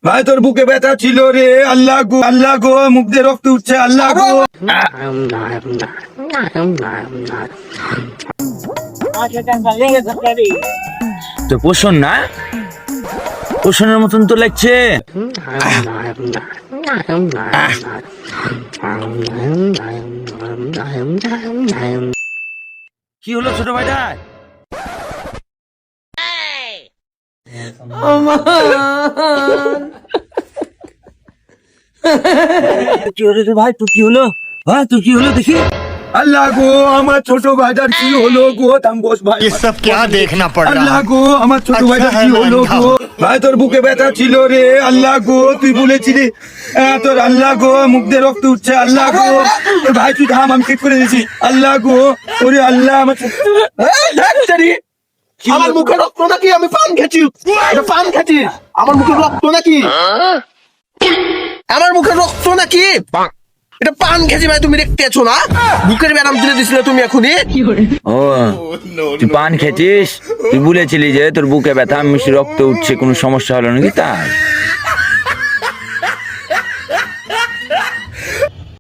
ভাই তোর বুকে ব্যথা ছিল রে। আল্লাহ গো, আল্লাহ গো, মুখ দিয়ে রক্ত উঠছে। আল্লাহ গো। তো পোষণ না, পোষণের মতন তো লাগছে। কি হলো ছোট ভাইটা? কি হলো রে ভাই, তোর কি হলো? হ্যাঁ তোর কি হলো দেখি। আল্লাহ গো, আমার ছোট ভাইটার কি হলো গো? থাম বস ভাই। ये सब क्या देखना पड़ रहा আল্লাহ है? গো, আমার ছোট আচ্ছা, ভাইটার কি হ্যাঁ, হলো হ্যাঁ, গো? ভাই তোর বুকে ব্যথা ছিল রে। আল্লাহ গো, তুই বলেছিলি তোর। আল্লাহ গো, মুখ দিয়ে রক্ত উঠছে। আল্লাহ গো, ভাই তুই থাম, আমি ঠিক করে দিয়েছি। আল্লাহ গো, ওরে আল্লাহ, আমার আমার মুখে রক্ত নাকি? আমি পান খেয়েছি, এটা পান খেয়েছি। আমার মুখে রক্ত নাকি? আমার মুখে রক্ত নাকি? এটা পান খেয়েছি ভাই, তুমি দেখতে আছো না? বুকের ব্যায়াম তুলে দিছিলে তুমি এখনই। ও তুই পান খেয়েছিস, তুই বলেছিলি যে তোর বুকে ব্যথা, মিষ্টি রক্ত উঠছে, কোনো সমস্যা হলো নাকি তাই?